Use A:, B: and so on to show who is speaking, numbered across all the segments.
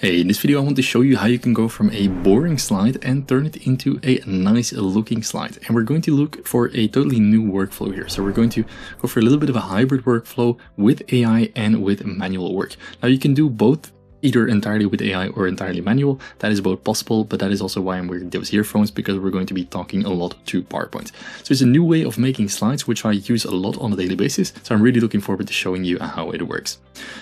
A: Hey, in this video I want to show you how you can go from a boring slide and turn it into a nice looking slide. And we're going to look for a totally new workflow here. So we're going to go for a little bit of a hybrid workflow with AI and with manual work. Now you can do both, either entirely with AI or entirely manual. That is both possible, but that is also why I'm wearing those earphones, because we're going to be talking a lot to PowerPoint. So it's a new way of making slides, which I use a lot on a daily basis. So I'm really looking forward to showing you how it works.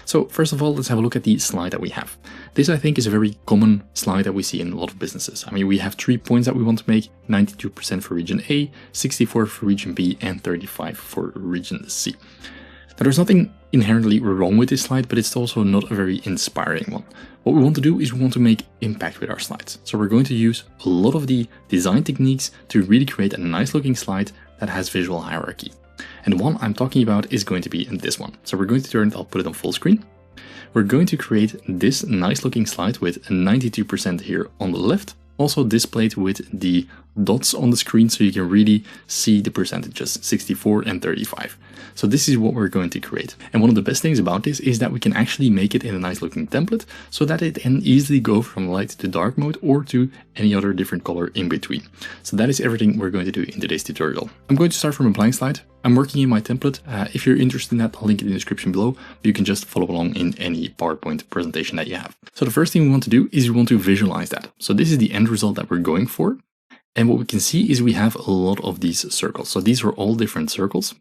A: So first of all, let's have a look at the slide that we have. This, I think, is a very common slide that we see in a lot of businesses. I mean, we have 3 points that we want to make: 92% for region A, 64 for region B, and 35 for region C. Now, there's nothing inherently wrong with this slide, but it's also not a very inspiring one. What we want to do is we want to make impact with our slides. So we're going to use a lot of the design techniques to really create a nice looking slide that has visual hierarchy. And the one I'm talking about is going to be this one. So we're going to turn it, I'll put it on full screen. We're going to create this nice looking slide with 92% here on the left, also displayed with the dots on the screen so you can really see the percentages, 64 and 35. So this is what we're going to create. And one of the best things about this is that we can actually make it in a nice looking template so that it can easily go from light to dark mode or to any other different color in between. So that is everything we're going to do in today's tutorial. I'm going to start from a blank slide. I'm working in my template. If you're interested in that, I'll link it in the description below. You can just follow along in any PowerPoint presentation that you have. So the first thing we want to do is we want to visualize that. So this is the end result that we're going for. And what we can see is we have a lot of these circles. So these are all different circles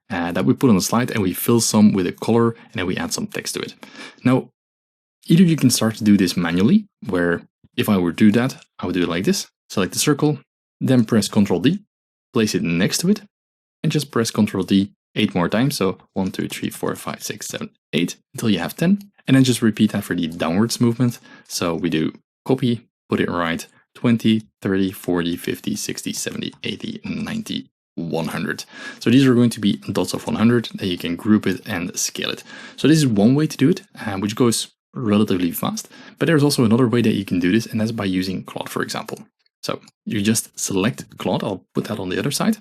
A: that we put on the slide, and we fill some with a color and then we add some text to it. Now, either you can start to do this manually, where if I were to do that, I would do it like this. Select the circle, then press Ctrl D, place it next to it, and just press Ctrl D 8 more times. So 1, 2, 3, 4, 5, 6, 7, 8 until you have 10. And then just repeat that for the downwards movement. So we do copy, put it right, 20, 30, 40, 50, 60, 70, 80, 90, 100. So these are going to be dots of 100 that you can group it and scale it. So this is one way to do it, which goes relatively fast. But there's also another way that you can do this, and that's by using Claude, for example. So you just select Claude. I'll put that on the other side.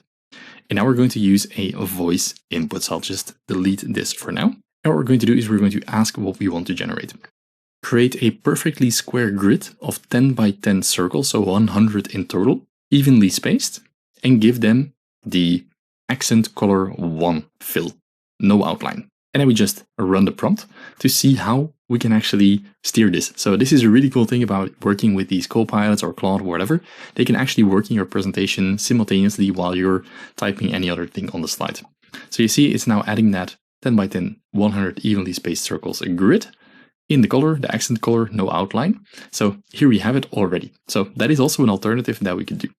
A: And now we're going to use a voice input. So I'll just delete this for now. And what we're going to do is we're going to ask what we want to generate. Create a perfectly square grid of 10 by 10 circles, so 100 in total, evenly spaced, and give them the accent color 1 fill, no outline. And then we just run the prompt to see how we can actually steer this. So this is a really cool thing about working with these Copilots or Claude or whatever. They can actually work in your presentation simultaneously while you're typing any other thing on the slide. So you see it's now adding that 10 by 10, 100 evenly spaced circles, a grid in the color, the accent color, no outline. So here we have it already. So that is also an alternative that we could do.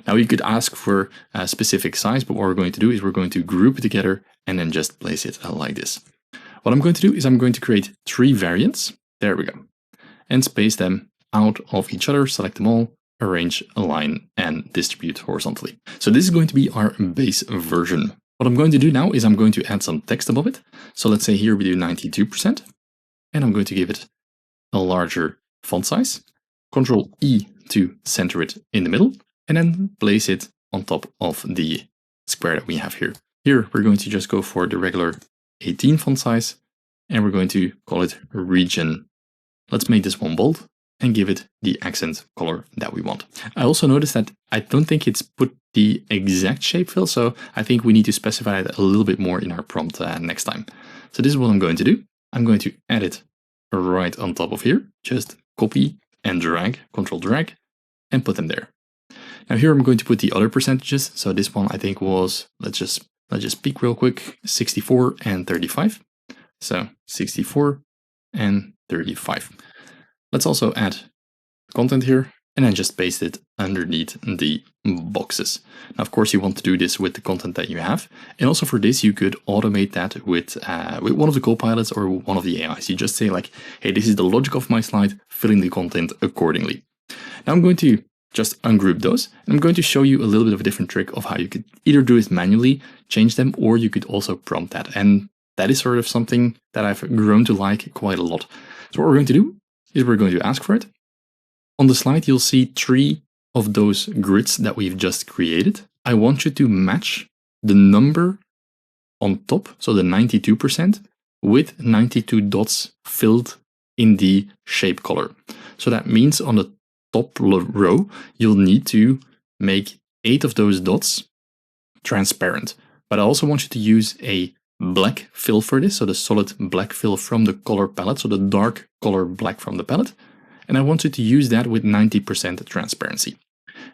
A: Now you could ask for a specific size, but what we're going to do is we're going to group it together and then just place it like this. What I'm going to do is I'm going to create 3 variants. There we go. And space them out of each other, select them all, arrange, align, and distribute horizontally. So this is going to be our base version. What I'm going to do now is I'm going to add some text above it. So let's say here we do 92%. And I'm going to give it a larger font size. Ctrl E to center it in the middle, and then place it on top of the square that we have here. Here, we're going to just go for the regular 18 font size, and we're going to call it region. Let's make this one bold and give it the accent color that we want. I also noticed that I don't think it's put the exact shape fill, so I think we need to specify that a little bit more in our prompt next time. So this is what I'm going to do. I'm going to add it right on top of here. Just copy and drag, Control drag, and put them there. Now here I'm going to put the other percentages. So this one I think was, let's just peek real quick, 64 and 35. So 64 and 35. Let's also add content here and then just paste it underneath the boxes. Now, of course, you want to do this with the content that you have. And also for this, you could automate that with one of the Copilots or one of the AIs. You just say like, hey, this is the logic of my slide, filling the content accordingly. Now I'm going to just ungroup those. And I'm going to show you a little bit of a different trick of how you could either do it manually, change them, or you could also prompt that. And that is sort of something that I've grown to like quite a lot. So what we're going to do is we're going to ask for it. On the slide, you'll see 3 of those grids that we've just created. I want you to match the number on top, so the 92%, with 92 dots filled in the shape color. So that means on the top row, you'll need to make 8 of those dots transparent. But I also want you to use a black fill for this, so the solid black fill from the color palette, so the dark color black from the palette. And I want you to use that with 90% transparency.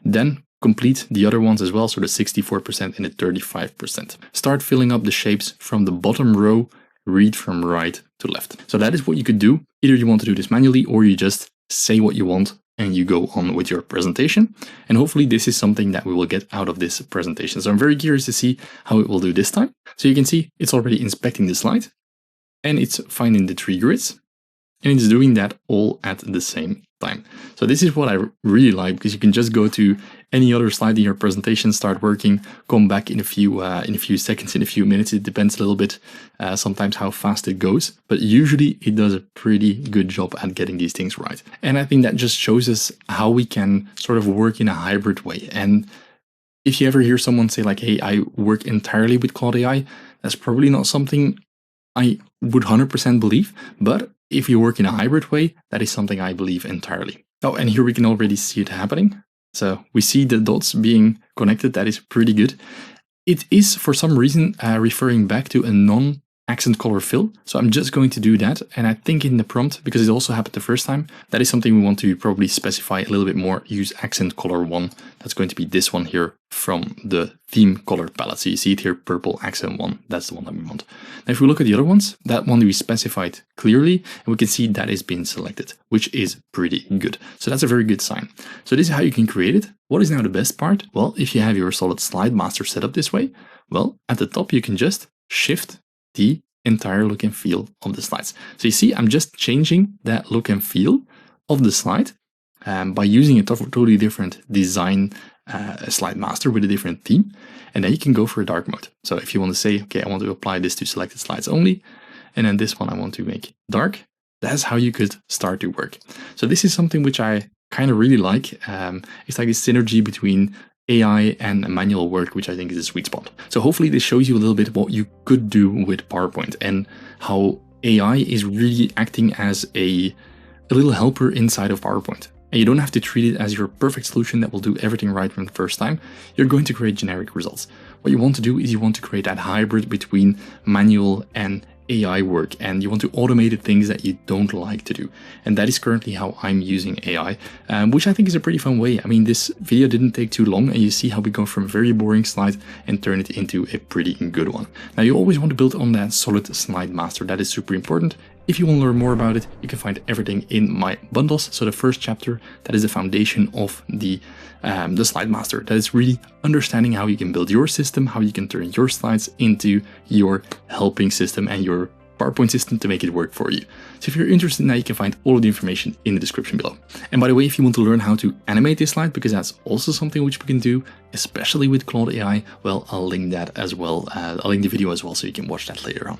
A: Then complete the other ones as well, so the 64% and the 35%. Start filling up the shapes from the bottom row, read from right to left. So that is what you could do. Either you want to do this manually, or you just say what you want and you go on with your presentation. And hopefully this is something that we will get out of this presentation. So I'm very curious to see how it will do this time. So you can see it's already inspecting the slide and it's finding the 3 grids. And it's doing that all at the same time. So this is what I really like, because you can just go to any other slide in your presentation, start working, come back in a few seconds, in a few minutes. It depends a little bit sometimes how fast it goes, but usually it does a pretty good job at getting these things right. And I think that just shows us how we can sort of work in a hybrid way. And if you ever hear someone say like, hey, I work entirely with Claude AI, that's probably not something I would 100% believe, but if you work in a hybrid way, that is something I believe entirely. Oh, and here we can already see it happening. So we see the dots being connected. That is pretty good. It is, for some reason, referring back to a non-accent color fill. So I'm just going to do that. And I think in the prompt, because it also happened the first time, that is something we want to probably specify a little bit more. Use accent color 1. That's going to be this one here from the theme color palette. So you see it here, purple accent 1. That's the one that we want. Now, if we look at the other ones, that one we specified clearly, and we can see that is being selected, which is pretty good. So that's a very good sign. So this is how you can create it. What is now the best part? Well, if you have your solid slide master set up this way, well, at the top, you can just shift the entire look and feel of the slides. So you see, I'm just changing that look and feel of the slide by using a totally different design slide master with a different theme. And then you can go for a dark mode. So if you want to say, okay, I want to apply this to selected slides only, and then this one I want to make dark, that's how you could start to work. So this is something which I kind of really like. It's like a synergy between AI and manual work, which I think is a sweet spot. So hopefully this shows you a little bit what you could do with PowerPoint and how AI is really acting as a little helper inside of PowerPoint. And you don't have to treat it as your perfect solution that will do everything right from the first time. You're going to create generic results. What you want to do is you want to create that hybrid between manual and AI work, and you want to automate the things that you don't like to do. And that is currently how I'm using AI, which I think is a pretty fun way. I mean, this video didn't take too long, and you see how we go from a very boring slide and turn it into a pretty good one. Now, you always want to build on that solid slide master. That is super important. If you want to learn more about it, you can find everything in my bundles. So the first chapter, that is the foundation of the slide master. That is really understanding how you can build your system, how you can turn your slides into your helping system and your PowerPoint system to make it work for you. So if you're interested in that, you can find all of the information in the description below. And by the way, if you want to learn how to animate this slide, because that's also something which we can do, especially with Claude AI, well, I'll link that as well. I'll link the video as well, so you can watch that later on.